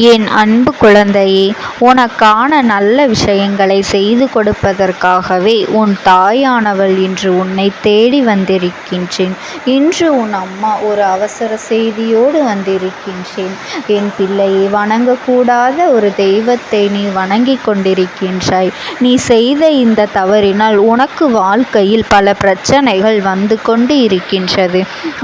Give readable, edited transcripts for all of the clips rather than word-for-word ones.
என் அன்பு குழந்தையே, உனக்கான நல்ல விஷயங்களை செய்து கொடுப்பதற்காகவே உன் தாயானவள் இன்று உன்னை தேடி வந்திருக்கின்றேன். இன்று உன் அம்மா ஒரு அவசர செய்தியோடு வந்திருக்கின்றேன். என் பிள்ளையை, வணங்கக்கூடாத ஒரு தெய்வத்தை நீ வணங்கி கொண்டிருக்கின்றாய். நீ செய்த இந்த தவறினால் உனக்கு வாழ்க்கையில் பல பிரச்சனைகள் வந்து கொண்டு இருக்கின்றது.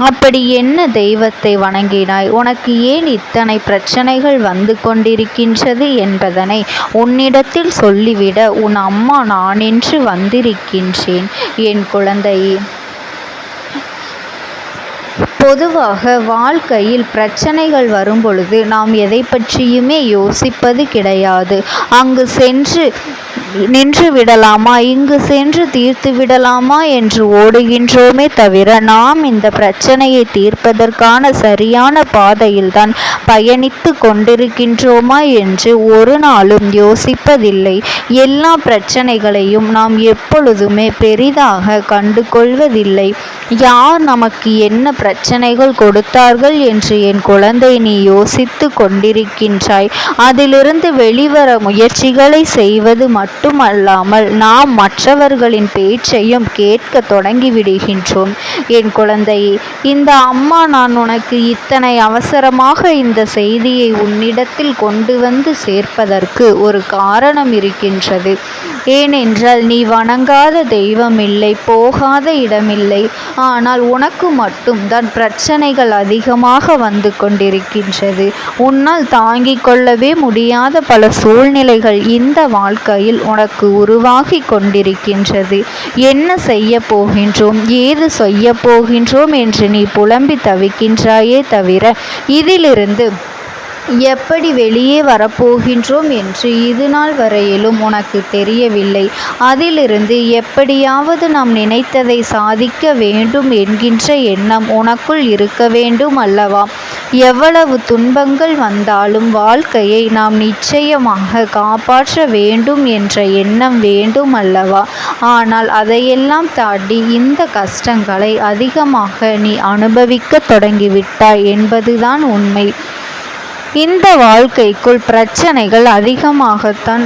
அப்படி என்ன தெய்வத்தை வணங்கினாய்? உனக்கு ஏன் இத்தனை பிரச்சனைகள் வந்து கொண்டிருக்கின்றது என்பதனை உன்னிடத்தில் சொல்லிவிட உன் அம்மா நானென்று வந்திருக்கின்றேன். என் குழந்தையே, பொதுவாக வாழ்க்கையில் பிரச்சனைகள் வரும்பொழுது நாம் எதை பற்றியுமே யோசிப்பது கிடையாது. அங்கு சென்று நின்று விடலாமா, இங்கு சென்று தீர்த்து விடலாமா என்று ஓடுகின்றோமே தவிர நாம் இந்த பிரச்சனையை தீர்ப்பதற்கான சரியான பாதையில்தான் பயணித்து கொண்டிருக்கின்றோமா என்று ஒரு நாளும் யோசிப்பதில்லை. எல்லா பிரச்சனைகளையும் நாம் எப்பொழுதுமே பெரிதாக கண்டு கொள்வதில்லை. யார் நமக்கு என்ன பிரச்சனைகள் கொடுத்தார்கள் என்று என் குழந்தை நீ யோசித்து கொண்டிருக்கின்றாய். அதிலிருந்து வெளிவர முயற்சிகளை செய்வது மட்டுமல்லாமல் நாம் மற்றவர்களின் பேச்சையும் கேட்க தொடங்கிவிடுகின்றோம். என் குழந்தையே, இந்த அம்மா நான் உனக்கு இத்தனை அவசரமாக இந்த செய்தியை உன்னிடத்தில் கொண்டு வந்து சேர்ப்பதற்கு ஒரு காரணம் இருக்கின்றது. ஏனென்றால் நீ வணங்காத தெய்வமில்லை, போகாத இடமில்லை. ஆனால் உனக்கு மட்டும்தான் பிரச்சனைகள் அதிகமாக வந்து கொண்டிருக்கின்றது. உன்னால் தாங்கிக் கொள்ளவே முடியாத பல சூழ்நிலைகள் இந்த வாழ்க்கையில் உனக்கு உருவாகி கொண்டிருக்கின்றது. என்ன செய்ய போகின்றோம், ஏது செய்ய போகின்றோம் என்று நீ புலம்பி தவிக்கின்றாயே தவிர இதிலிருந்து எப்படி வெளியே வரப்போகின்றோம் என்று இதுநாள் வரையிலும் உனக்கு தெரியவில்லை. அதிலிருந்து எப்படியாவது நாம் நினைத்ததை சாதிக்க வேண்டும் என்கின்ற எண்ணம் உனக்குள் இருக்க வேண்டும் அல்லவா? எவ்வளவு துன்பங்கள் வந்தாலும் வாழ்க்கையை நாம் நிச்சயமாக காப்பாற்ற வேண்டும் என்ற எண்ணம் வேண்டும் அல்லவா? ஆனால் அதையெல்லாம் தாண்டி இந்த கஷ்டங்களை அதிகமாக நீ அனுபவிக்க தொடங்கிவிட்டாய் என்பதுதான் உண்மை. இந்த வாழ்க்கைக்குள் பிரச்சனைகள் அதிகமாகத்தான்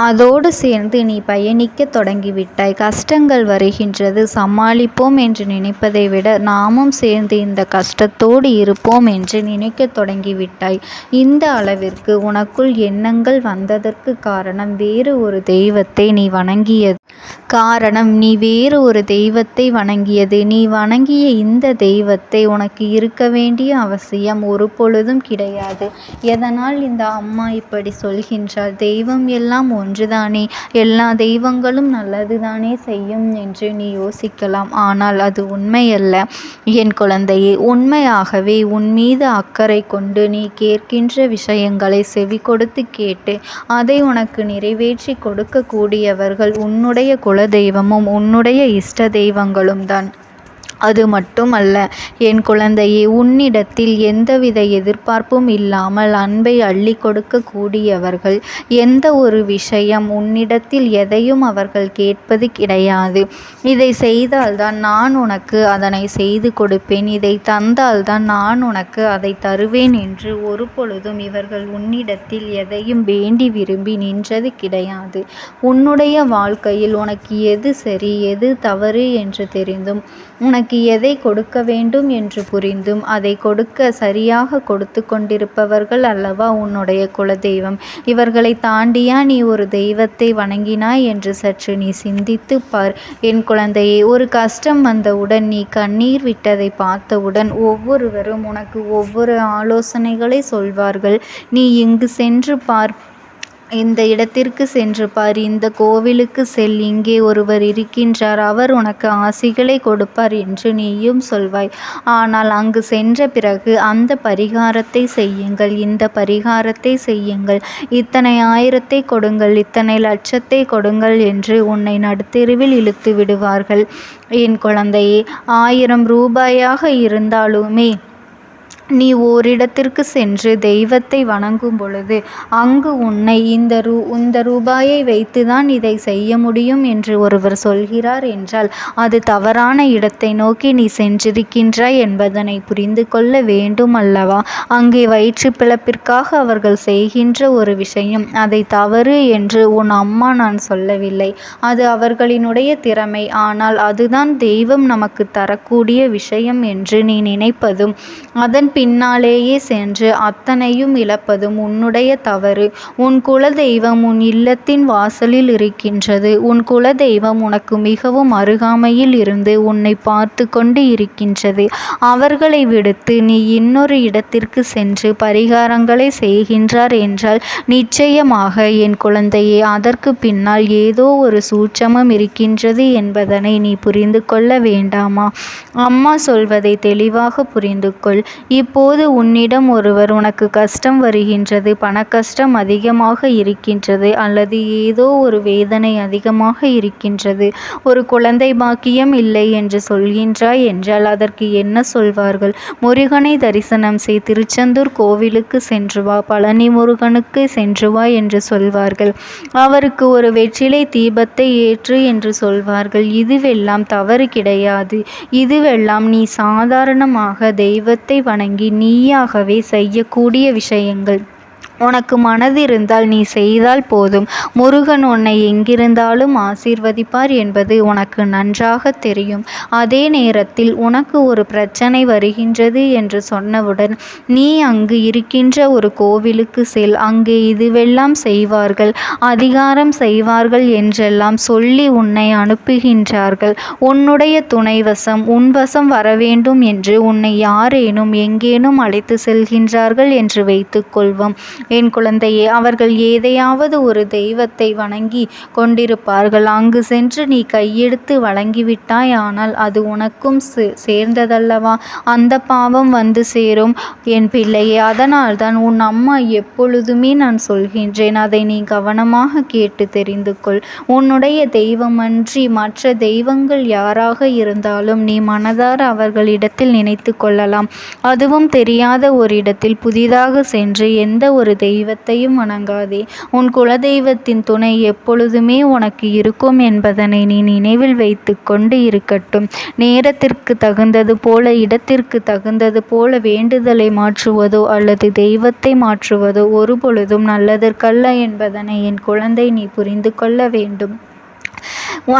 அதோடு சேர்ந்து நீ பயணிக்க தொடங்கிவிட்டாய். கஷ்டங்கள் வருகின்றது, சமாளிப்போம் என்று நினைப்பதை விட நாமும் சேர்ந்து இந்த கஷ்டத்தோடு இருப்போம் என்று நினைக்க தொடங்கிவிட்டாய். இந்த அளவிற்கு உனக்குள் எண்ணங்கள் வந்ததற்கு காரணம் வேறு ஒரு தெய்வத்தை நீ வணங்கியது. நீ வணங்கிய இந்த தெய்வத்தை உனக்கு இருக்க வேண்டிய அவசியம் ஒரு பொழுதும் கிடையாது. எதனால் இந்த அம்மா இப்படி சொல்கின்றாள்? தெய்வம் எல்லாம் ஒன்றுதானே, எல்லா தெய்வங்களும் நல்லதுதானே செய்யும் என்று நீ யோசிக்கலாம். ஆனால் அது உண்மையல்ல என் குழந்தையே. உண்மையாகவே உன் மீது அக்கறை கொண்டு நீ கேட்கின்ற விஷயங்களை செவி கொடுத்து கேட்டு அதை உனக்கு நிறைவேற்றி கொடுக்கக்கூடியவர்கள் உன்னுடைய குலதெய்வமும் உன்னுடைய இஷ்ட தெய்வங்களும் தான். அது மட்டுமல்ல என் குழந்தையே, உன்னிடத்தில் எந்தவித எதிர்பார்ப்பும் இல்லாமல் அன்பை அள்ளி கொடுக்க கூடியவர்கள். எந்த ஒரு விஷயம் உன்னிடத்தில் எதையும் அவர்கள் கேட்பது கிடையாது. இதை செய்தால்தான் நான் உனக்கு அதனை செய்து கொடுப்பேன், இதை தந்தால்தான் நான் உனக்கு அதை தருவேன் என்று ஒரு பொழுதும் இவர்கள் உன்னிடத்தில் எதையும் வேண்டி விரும்பி நின்றது கிடையாது. உன்னுடைய வாழ்க்கையில் உனக்கு எது சரி எது தவறு என்று தெரிந்தும் உனக்கு எதை கொடுக்க வேண்டும் என்று புரிந்தும் அதை கொடுக்க சரியாக கொடுத்து கொண்டிருப்பவர்கள் அல்லவா உன்னுடைய குலதெய்வம். இவர்களை தாண்டியா நீ ஒரு தெய்வத்தை வணங்கினாய் என்று சற்று நீ சிந்தித்து பார். என் குழந்தையே, ஒரு கஷ்டம் வந்தவுடன் நீ கண்ணீர் விட்டதை பார்த்தவுடன் ஒவ்வொருவரும் உனக்கு ஒவ்வொரு ஆலோசனைகளை சொல்வார்கள். நீ இங்கு சென்று பார், இந்த இடத்திற்கு சென்று பார், இந்த கோவிலுக்கு செல், இங்கே ஒருவர் இருக்கின்றார், அவர் உனக்கு ஆசிகளை கொடுப்பார் என்று நீயும் சொல்வாய். ஆனால் அங்கு சென்ற பிறகு அந்த பரிகாரத்தை செய்யுங்கள், இந்த பரிகாரத்தை செய்யுங்கள், இத்தனை ஆயிரத்தை கொடுங்கள், இத்தனை லட்சத்தை கொடுங்கள் என்று உன்னை நடுத்தெருவில் இழுத்து விடுவார்கள். என் குழந்தையே, 1000 ரூபாயாக இருந்தாலுமே நீ ஓரிடத்திற்கு சென்று தெய்வத்தை வணங்கும் பொழுது அங்கு உன்னை இந்த ரூபாயை வைத்துதான் இதை செய்ய முடியும் என்று ஒருவர் சொல்கிறார் என்றால் அது தவறான இடத்தை நோக்கி நீ சென்றிருக்கின்றாய் என்பதனை புரிந்து கொள்ள வேண்டும் அல்லவா? அங்கே வயிற்று பிழப்பிற்காக அவர்கள் செய்கின்ற ஒரு விஷயம், அதை தவறு என்று உன் அம்மா நான் சொல்லவில்லை. அது அவர்களினுடைய திறமை. ஆனால் அதுதான் தெய்வம் நமக்கு தரக்கூடிய விஷயம் என்று நீ நினைப்பதும் அதன் பின்னாலேயே சென்று அத்தனையும் இழப்பதும் உன்னுடைய தவறு. உன் குலதெய்வம் உன் இல்லத்தின் வாசலில் இருக்கின்றது. உன் குலதெய்வம் உனக்கு மிகவும் அருகாமையில் இருந்து உன்னை பார்த்து கொண்டு இருக்கின்றது. அவர்களை விடுத்து நீ இன்னொரு இடத்திற்கு சென்று பரிகாரங்களை செய்கின்றார் என்றால் நிச்சயமாக என் குழந்தையே, அதற்கு பின்னால் ஏதோ ஒரு சூட்சமம் இருக்கின்றது என்பதனை நீ புரிந்து கொள்ள வேண்டாமா? அம்மா சொல்வதை தெளிவாக புரிந்து கொள். இப்போது உன்னிடம் ஒருவர் உனக்கு கஷ்டம் வருகின்றது, பணக்கஷ்டம் அதிகமாக இருக்கின்றது, அல்லது ஏதோ ஒரு வேதனை அதிகமாக இருக்கின்றது, ஒரு குழந்தை பாக்கியம் இல்லை என்று சொல்கின்றாய் என்றால் அதற்கு என்ன சொல்வார்கள்? முருகனை தரிசனம் செய், திருச்செந்தூர் கோவிலுக்கு சென்று வா, பழனி முருகனுக்கு சென்று வா என்று சொல்வார்கள். அவருக்கு ஒரு வெற்றிலை தீபத்தை ஏற்று என்று சொல்வார்கள். இதுவெல்லாம் தவறு கிடையாது. இதுவெல்லாம் நீ சாதாரணமாக தெய்வத்தை வணங்கி நீயாகவே செய்யக்கூடிய விஷயங்கள். உனக்கு மனதிருந்தால் நீ செய்தால் போதும். முருகன் உன்னை எங்கிருந்தாலும் ஆசீர்வதிப்பார் என்பது உனக்கு நன்றாக தெரியும். அதே நேரத்தில் உனக்கு ஒரு பிரச்சனை வருகின்றது என்று சொன்னவுடன் நீ அங்கு இருக்கின்ற ஒரு கோவிலுக்கு செல். அங்கே இதுவெல்லாம் செய்வார்கள், அதிகாரம் செய்வார்கள் என்றெல்லாம் சொல்லி உன்னை அனுப்புகின்றார்கள். உன்னுடைய துணைவசம் உன்வசம் வரவேண்டும் என்று உன்னை யாரேனும் எங்கேனும் அழைத்து செல்கின்றார்கள் என்று வைத்துக் கொள்வோம். என் குழந்தையே, அவர்கள் ஏதையாவது ஒரு தெய்வத்தை வணங்கி கொண்டிருப்பார்கள். அங்கு சென்று நீ கையெடுத்து வழங்கிவிட்டாய், ஆனால் அது உனக்கும் சேர்ந்ததல்லவா? அந்த பாவம் வந்து சேரும் என் பிள்ளையே. அதனால்தான் உன் அம்மா எப்பொழுதுமே நான் சொல்கின்றேன், அதை நீ கவனமாக கேட்டு தெரிந்து கொள். உன்னுடைய தெய்வமன்றி மற்ற தெய்வங்கள் யாராக இருந்தாலும் நீ மனதார அவர்களிடத்தில் நினைத்து கொள்ளலாம். அதுவும் தெரியாத ஒரு இடத்தில் புதிதாக சென்று எந்த ஒரு தெய்வத்தையும் வணங்காதே. உன் குலதெய்வத்தின் துணை எப்பொழுதுமே உனக்கு இருக்கும் என்பதனை நீ நினைவில் வைத்து கொண்டு இருக்கட்டும். நேரத்திற்கு தகுந்தது போல, இடத்திற்கு தகுந்தது போல வேண்டுதலை மாற்றுவதோ அல்லது தெய்வத்தை மாற்றுவதோ ஒரு பொழுதும் நல்லதற்கல்ல என்பதனை என் குழந்தை நீ புரிந்து கொள்ள வேண்டும்.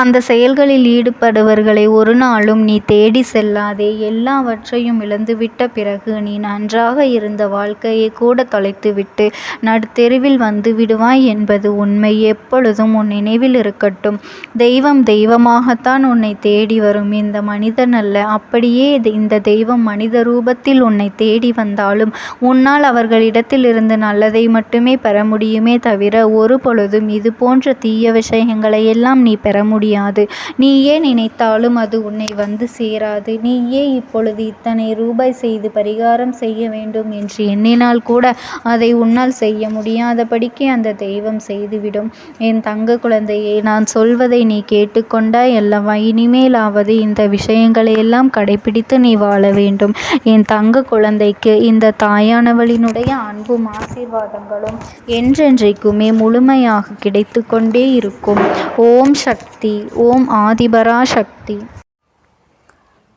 அந்த செயல்களில் ஈடுபடுவர்களை ஒரு நாளும் நீ தேடி செல்லாதே. எல்லாவற்றையும் இழந்துவிட்ட பிறகு நீ நன்றாக இருந்த வாழ்க்கையை கூட தொலைத்துவிட்டு நடுத்தெருவில் வந்து விடுவாய் என்பது உண்மை. எப்பொழுதும் உன் நினைவில் இருக்கட்டும். தெய்வம் தெய்வமாகத்தான் உன்னை தேடி வரும், இந்த மனிதன் அல்ல. அப்படியே இந்த தெய்வம் மனித ரூபத்தில் உன்னை தேடி வந்தாலும் உன்னால் அவர்களிடத்தில் இருந்து நல்லதை மட்டுமே பெற முடியுமே தவிர ஒரு பொழுதும் இது போன்ற தீய விஷயங்களை எல்லாம் நீ பெற முடியாது. நீயே நினைத்தாலும் அது உன்னை வந்து சேராது. நீயே இப்பொழுது இத்தனை ரூபாய் செய்து பரிகாரம் செய்ய வேண்டும் என்று எண்ணினால் கூட அதை உன்னால் செய்ய முடியாதபடிக்கு அந்த தெய்வம் செய்துவிடும். என் தங்க குழந்தையே, நான் சொல்வதை நீ கேட்டுக்கொண்டாய் அல்லவா? இனிமேலாவது இந்த விஷயங்களை எல்லாம் கடைபிடித்து நீ வாழ வேண்டும். என் தங்க குழந்தைக்கு இந்த தாயானவளினுடைய அன்பும் ஆசீர்வாதங்களும் என்றென்றைக்குமே முழுமையாக கிடைத்து கொண்டே இருக்கும். ஓம் சக்தி. ஓம் ஆதிபரா சக்தி.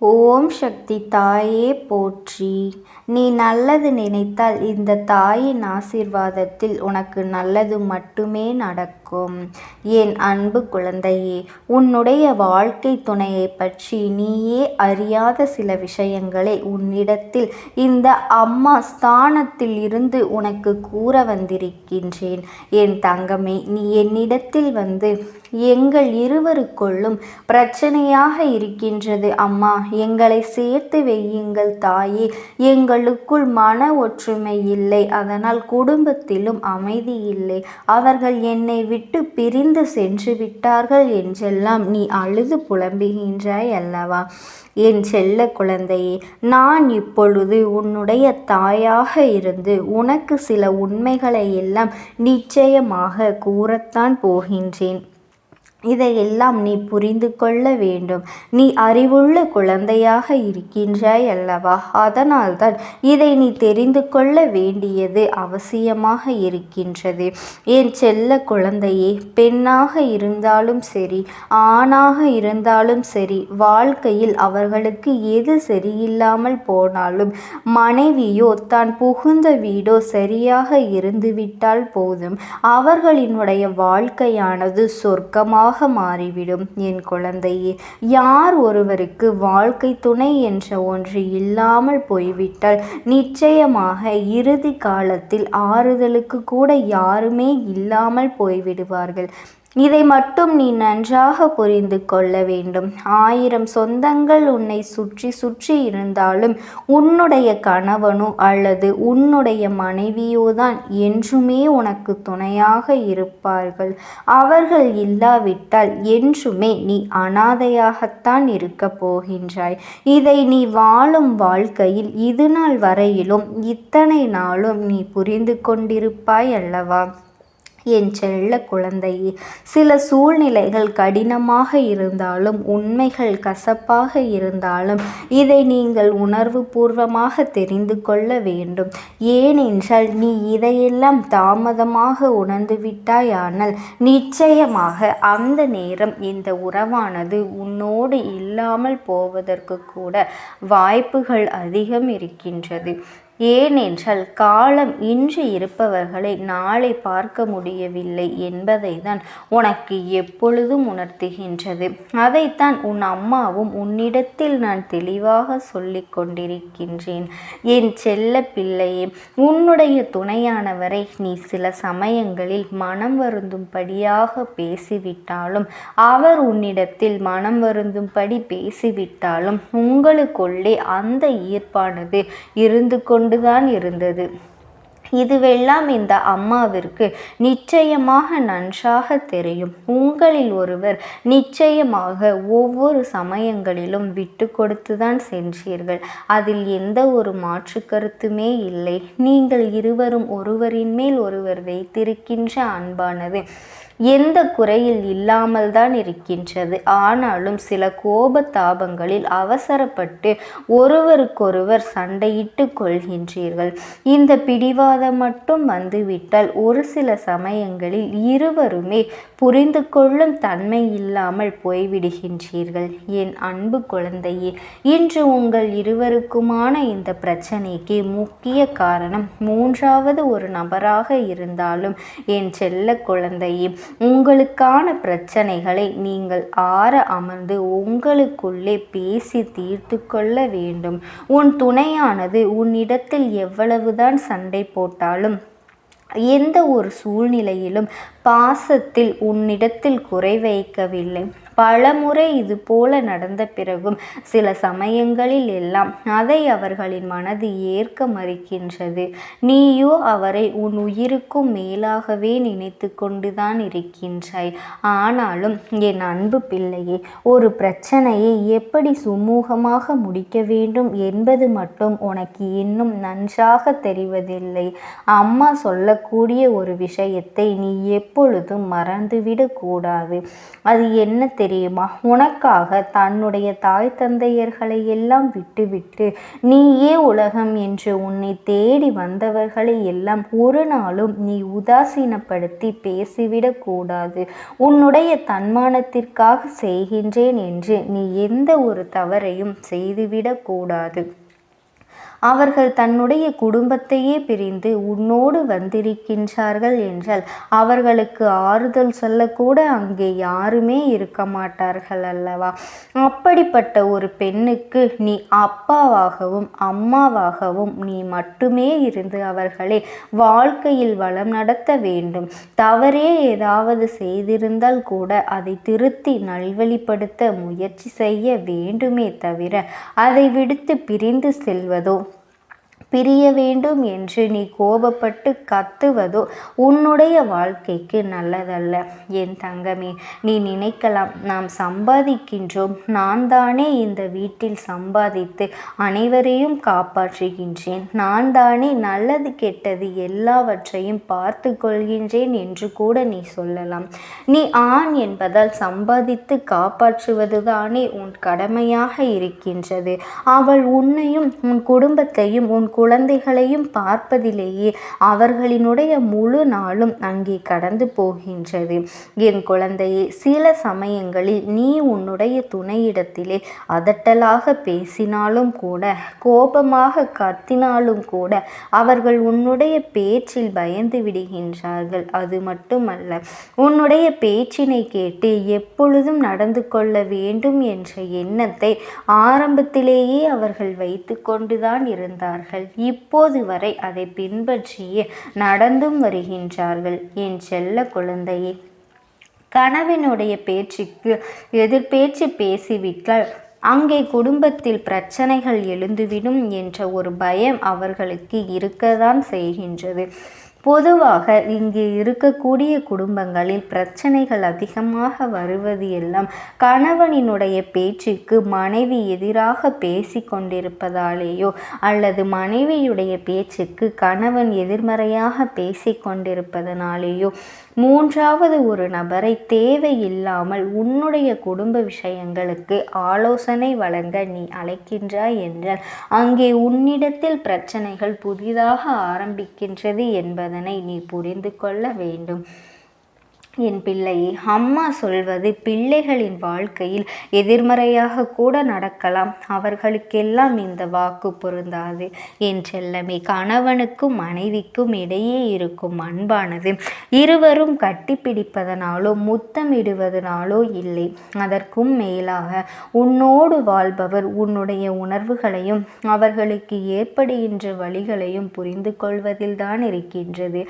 ஓம் சக்தி தாயே போற்றி. நீ நல்லது நினைத்தால் இந்த தாயின் ஆசீர்வாதத்தில் உனக்கு நல்லது மட்டுமே நடக்கும். என் அன்பு குழந்தையே, உன்னுடைய வாழ்க்கை துணையை பற்றி நீயே அறியாத சில விஷயங்களை உன்னிடத்தில் இந்த அம்மா ஸ்தானத்தில் இருந்து உனக்கு கூற வந்திருக்கின்றேன். என் தங்கமே, நீ என்னிடத்தில் வந்து எங்கள் இருவருக்குள்ளும் பிரச்சனையாக இருக்கின்றது அம்மா, எங்களை சேர்த்து வையுங்கள் தாயே, எங்களுக்குள் மன ஒற்றுமை இல்லை, அதனால் குடும்பத்திலும் அமைதி இல்லை, அவர்கள் என்னை விட்டு பிரிந்து சென்று விட்டார்கள் என்றெல்லாம் நீ அழுது புலம்புகின்றாய் அல்லவா? என் செல்ல குழந்தையே, நான் இப்பொழுது உன்னுடைய தாயாக இருந்து உனக்கு சில உண்மைகளை எல்லாம் நிச்சயமாக கூறத்தான் போகின்றேன். இதையெல்லாம் நீ புரிந்து கொள்ள வேண்டும். நீ அறிவுள்ள குழந்தையாக இருக்கின்றாய் அல்லவா? அதனால்தான் இதை நீ தெரிந்து கொள்ள வேண்டியது அவசியமாக இருக்கின்றது. என் செல்ல குழந்தையே, பெண்ணாக இருந்தாலும் சரி, ஆணாக இருந்தாலும் சரி, வாழ்க்கையில் அவர்களுக்கு எது சரியில்லாமல் போனாலும் மனைவியோ தான் புகுந்த வீடோ சரியாக இருந்துவிட்டால் போதும், அவர்களினுடைய வாழ்க்கையானது சொர்க்கமாக மாறிவிடும். என் குழந்தையே, யார் ஒருவருக்கு வாழ்க்கை துணை என்ற ஒன்று இல்லாமல் போய்விட்டால் நிச்சயமாக இறுதி காலத்தில் ஆறுதலுக்கு கூட யாருமே இல்லாமல் போய்விடுவார்கள். இதை மட்டும் நீ நன்றாக புரிந்து கொள்ள வேண்டும். 1000 சொந்தங்கள் உன்னை சுற்றி சுற்றி இருந்தாலும் உன்னுடைய கணவனோ அல்லது உன்னுடைய மனைவியோதான் என்றுமே உனக்கு துணையாக இருப்பார்கள். அவர்கள் இல்லாவிட்டால் என்றுமே நீ அனாதையாகத்தான் இருக்க போகின்றாய். இதை நீ வாழும் வாழ்க்கையில் இதுநாள் வரையிலும் இத்தனை நாளும் நீ புரிந்து கொண்டிருப்பாய் அல்லவா? என் செல்ல குழந்தையே, சில சூழ்நிலைகள் கடினமாக இருந்தாலும், உண்மைகள் கசப்பாக இருந்தாலும் இதை நீங்கள் உணர்வு பூர்வமாக தெரிந்து கொள்ள வேண்டும். ஏனென்றால் நீ இதையெல்லாம் தாமதமாக உணர்ந்து விட்டாயானால் நிச்சயமாக அந்த நேரம் இந்த உறவானது உன்னோடு இல்லாமல் போவதற்கு கூட வாய்ப்புகள் அதிகம் இருக்கின்றது. ஏனென்றால் காலம் இன்று இருப்பவர்களை நாளை பார்க்க முடியவில்லை என்பதை தான் உனக்கு எப்பொழுதும் உணர்த்துகின்றது. அதைத்தான் உன் அம்மாவும் உன்னிடத்தில் நான் தெளிவாக சொல்லிக் கொண்டிருக்கின்றேன். என் செல்ல பிள்ளையே, உன்னுடைய துணையானவரை நீ சில சமயங்களில் மனம் வருந்தும்படியாக பேசிவிட்டாலும், அவர் உன்னிடத்தில் மனம் வருந்தும்படி பேசிவிட்டாலும் உங்களுக்குள்ளே அந்த ஈர்ப்பானது இருந்து கொண்டுதான் இருந்தது. இதுவெல்லாம் இந்த அம்மாவிற்கு நிச்சயமாக நன்றாக தெரியும். உங்களில் ஒருவர் நிச்சயமாக ஒவ்வொரு சமயங்களிலும் விட்டு கொடுத்துதான் சென்றீர்கள். அதில் எந்த ஒரு மாற்று கருத்துமே இல்லை. நீங்கள் இருவரும் ஒருவரின் மேல் ஒருவர் வைத்திருக்கின்ற அன்பானது எந்த குறையில் இல்லாமல் தான் இருக்கின்றது. ஆனாலும் சில கோபதாபங்களில் அவசரப்பட்டு ஒருவருக்கொருவர் சண்டையிட்டு கொள்கின்றீர்கள். இந்த பிடிவாதம் மட்டும் வந்துவிட்டால் ஒரு சில சமயங்களில் இருவருமே புரிந்து கொள்ளும் தன்மை இல்லாமல் போய்விடுகின்றீர்கள். என் அன்பு குழந்தையே, இன்று உங்கள் இருவருக்குமான இந்த பிரச்சனைக்கு முக்கிய காரணம் மூன்றாவது ஒரு நபராக இருந்தாலும் என் செல்ல குழந்தையே, உங்களுக்கான பிரச்சனைகளை நீங்கள் ஆற அமர்ந்து உங்களுக்குள்ளே பேசி தீர்த்து கொள்ள வேண்டும். உன் துணையானது உன்னிடத்தில் எவ்வளவுதான் சண்டை போட்டாலும், எந்த ஒரு சூழ்நிலையிலும் பாசத்தில் உன்னிடத்தில் குறை வைக்கவில்லை. பலமுறை இது போல நடந்த பிறகும் சில சமயங்களில் எல்லாம் அதை அவர்களின் மனது ஏற்க மறுக்கின்றது. நீயோ அவரை உன் உயிருக்கும் மேலாகவே நினைத்து கொண்டுதான் இருக்கின்றாய். ஆனாலும் என் அன்பு பிள்ளையே, ஒரு பிரச்சனையை எப்படி சுமூகமாக முடிக்க வேண்டும் என்பது மட்டும் உனக்கு இன்னும் நன்றாக தெரிவதில்லை. அம்மா சொல்லக்கூடிய ஒரு விஷயத்தை நீ எப்பொழுதும் மறந்துவிடக் கூடாது. அது என்ன தெரியுமா? உனக்காக தன்னுடைய தாய் தந்தையர்களை எல்லாம் விட்டுவிட்டு நீயே உலகம் என்று உன்னை தேடி வந்தவர்களை எல்லாம் ஒரு நாளும் நீ உதாசீனப்படுத்தி பேசிவிடக் கூடாது. உன்னுடைய தன்மானத்திற்காக செய்கின்றேன் என்று நீ எந்த ஒரு தவறையும் செய்துவிடக் கூடாது. அவர்கள் தன்னுடைய குடும்பத்தையே பிரிந்து உன்னோடு வந்திருக்கின்றார்கள் என்றால் அவர்களுக்கு ஆறுதல் சொல்லக்கூட அங்கே யாருமே இருக்க மாட்டார்கள் அல்லவா? அப்படிப்பட்ட ஒரு பெண்ணுக்கு நீ அப்பாவாகவும் அம்மாவாகவும் நீ மட்டுமே இருந்து அவர்களை வாழ்க்கையில் வளம் நடத்த வேண்டும். தவறே ஏதாவது செய்திருந்தால் கூட அதை திருத்தி நல்வழிப்படுத்த முயற்சி செய்ய வேண்டுமே தவிர அதை விடுத்து பிரிந்து செல்வதோ பிரிய வேண்டும் என்று நீ கோபப்பட்டு கத்துவதோ உன்னுடைய வாழ்க்கைக்கு நல்லதல்ல. என் தங்கமே, நீ நினைக்கலாம், நாம் சம்பாதிக்கின்றோம், நான் தானே இந்த வீட்டில் சம்பாதித்து அனைவரையும் காப்பாற்றுகின்றேன், நான் தானே நல்லது கெட்டது எல்லாவற்றையும் பார்த்து கொள்கின்றேன் என்று கூட நீ சொல்லலாம். நீ ஆண் என்பதால் சம்பாதித்து காப்பாற்றுவது தானே உன் கடமையாக இருக்கின்றது. அவள் உன்னையும் உன் குடும்பத்தையும் உன் குழந்தைகளையும் பார்ப்பதிலேயே அவர்களினுடைய முழு நாளும் அங்கே கடந்து போகின்றது. என் குழந்தையே, சில சமயங்களில் நீ உன்னுடைய துணையிடத்திலே அதட்டலாக பேசினாலும் கூட, கோபமாக கத்தினாலும் கூட அவர்கள் உன்னுடைய பேச்சில் பயந்து விடுகின்றார்கள். அது மட்டுமல்ல, உன்னுடைய பேச்சினை கேட்டு எப்பொழுதும் நடந்து கொள்ள வேண்டும் என்ற எண்ணத்தை ஆரம்பத்திலேயே அவர்கள் வைத்து கொண்டுதான் இருந்தார்கள். இப்போது வரை அதை பின்பற்றியே நடந்தும் வருகின்றார்கள். என் செல்ல குழந்தையே, கணவனுடைய பேச்சுக்கு எதிர்பேச்சு பேசிவிட்டால் அங்கே குடும்பத்தில் பிரச்சனைகள் எழுந்துவிடும் என்ற ஒரு பயம் அவர்களுக்கு இருக்கத்தான் செய்கின்றது. பொதுவாக இங்கே இருக்கக்கூடிய குடும்பங்களில் பிரச்சனைகள் அதிகமாக வருவது எல்லாம் கணவனினுடைய பேச்சுக்கு மனைவி எதிராக பேசி கொண்டிருப்பதாலேயோ அல்லது மனைவியுடைய பேச்சுக்கு கணவன் எதிர்மறையாக பேசி கொண்டிருப்பதனாலேயோ மூன்றாவது ஒரு நபரை தேவையில்லாமல் உன்னுடைய குடும்ப விஷயங்களுக்கு ஆலோசனை வழங்க நீ அழைக்கின்றாய் என்றால் அங்கே உன்னிடத்தில் பிரச்சனைகள் புதிதாக ஆரம்பிக்கின்றது என்பதனை நீ புரிந்து கொள்ள வேண்டும். என் பிள்ளையே, அம்மா சொல்வது பிள்ளைகளின் வாழ்க்கையில் எதிர்மறையாக கூட நடக்கலாம். அவர்களுக்கெல்லாம் இந்த வாக்கு பொருந்தாது. என் செல்லமே, கணவனுக்கும் மனைவிக்கும் இடையே இருக்கும் அன்பானது இருவரும் கட்டிப்பிடிப்பதனாலோ முத்தமிடுவதனாலோ இல்லை. அதற்கும் மேலாக உன்னோடு வாழ்பவர் உன்னுடைய உணர்வுகளையும் அவர்களுக்கு ஏற்படுகின்ற வழிகளையும் புரிந்து கொள்வதில்தான் இருக்கின்றது.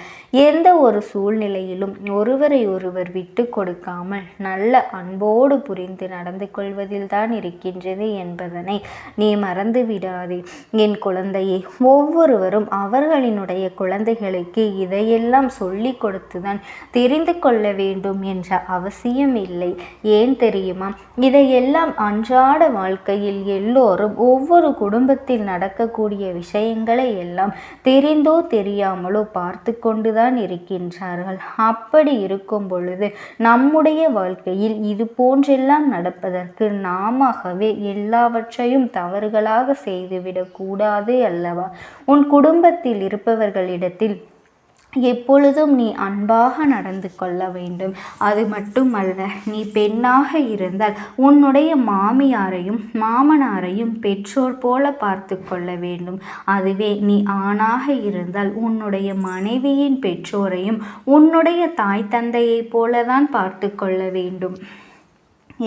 எந்த ஒரு சூழ்நிலையிலும் ஒருவரை ஒருவர் விட்டு கொடுக்காமல் நல்ல அன்போடு புரிந்து நடந்து கொள்வதில் தான் இருக்கின்றது என்பதனை நீ மறந்து விடாதே. என் குழந்தையே, ஒவ்வொருவரும் அவர்களினுடைய குழந்தைகளுக்கு இதையெல்லாம் சொல்லி கொடுத்துதான் தெரிந்து கொள்ள வேண்டும் என்ற அவசியம் இல்லை. ஏன் தெரியுமா? இதையெல்லாம் அன்றாட வாழ்க்கையில் எல்லோரும் ஒவ்வொரு குடும்பத்தில் நடக்கக்கூடிய விஷயங்களை எல்லாம் தெரிந்தோ தெரியாமலோ பார்த்து கொண்டுதான் இருக்கின்றார்கள். அப்படி இருக்கும் பொழுது நம்முடைய வாழ்க்கையில் இது போன்றெல்லாம் நடப்பதற்கு நாமவே எல்லாவற்றையும் தவறுகளாக செய்துவிடக் கூடாது அல்லவா? உன் குடும்பத்தில் இருப்பவர்களிடத்தில் எப்பொழுதும் நீ அன்பாக நடந்து கொள்ள வேண்டும். அது மட்டுமல்ல, நீ பெண்ணாக இருந்தால் உன்னுடைய மாமியாரையும் மாமனாரையும் பெற்றோர் போல பார்த்து கொள்ள வேண்டும். அதுவே நீ ஆணாக இருந்தால் உன்னுடைய மனைவியின் பெற்றோரையும் உன்னுடைய தாய் தந்தையை போலதான் பார்த்து கொள்ள வேண்டும்.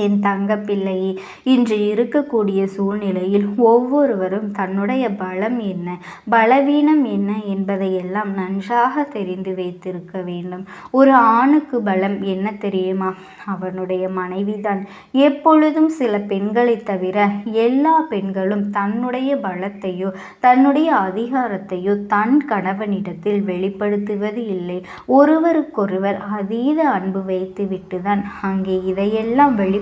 என் தங்க பிள்ளையே, இன்று இருக்கக்கூடிய சூழ்நிலையில் ஒவ்வொருவரும் தன்னுடைய பலம் என்ன, பலவீனம் என்ன என்பதையெல்லாம் நன்றாக தெரிந்து வைத்திருக்க வேண்டும். ஒரு ஆணுக்கு பலம் என்ன தெரியுமா? அவனுடைய மனைவிதான். எப்பொழுதும் சில பெண்களை தவிர எல்லா பெண்களும் தன்னுடைய பலத்தையோ தன்னுடைய அதிகாரத்தையோ தன் கணவனிடத்தில் வெளிப்படுத்துவது இல்லை. ஒருவருக்கொருவர் அதீத அன்பு வைத்துவிட்டுதான் அங்கே இதையெல்லாம் வெளிப்படுத்த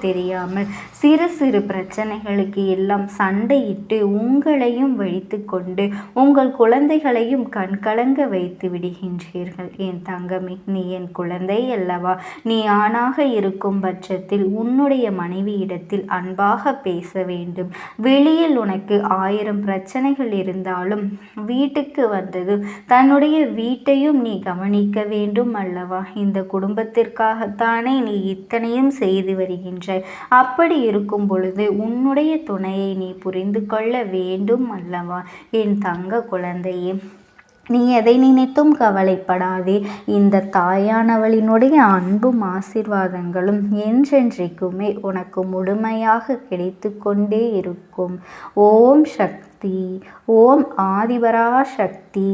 தெரியாமல் சிறு சிறு பிரச்சனைகளுக்கு எல்லாம் சண்டையிட்டு உங்களையும் வைத்து கொண்டு உங்கள் குழந்தைகளையும் கண்கலங்க வைத்து விடுகின்றீர்கள். என் தங்கமே, நீ என் குழந்தை அல்லவா? நீ ஆணாக இருக்கும் பட்சத்தில் உன்னுடைய மனைவியிடத்தில் அன்பாக பேச வேண்டும். வெளியில் உனக்கு 1000 பிரச்சனைகள் இருந்தாலும் வீட்டுக்கு வந்தது தன்னுடைய வீட்டையும் நீ கவனிக்க வேண்டும் அல்லவா? இந்த குடும்பத்திற்காகத்தானே நீ இத்தனையும் செய்து வருகின்றாய். அப்படி இருக்கும் பொழுது உன்னுடைய துணையை நீ புரிந்து கொள்ள வேண்டும் அல்லவா? என் தங்க குழந்தையே, நீ எதை நினைத்தும் கவலைப்படாதே. இந்த தாயானவளினுடைய அன்பும் ஆசீர்வாதங்களும் என்றென்றைக்குமே உனக்கு முழுமையாக கிடைத்து கொண்டே இருக்கும். ஓம் சக்தி, ஓம் ஆதிபரா சக்தி.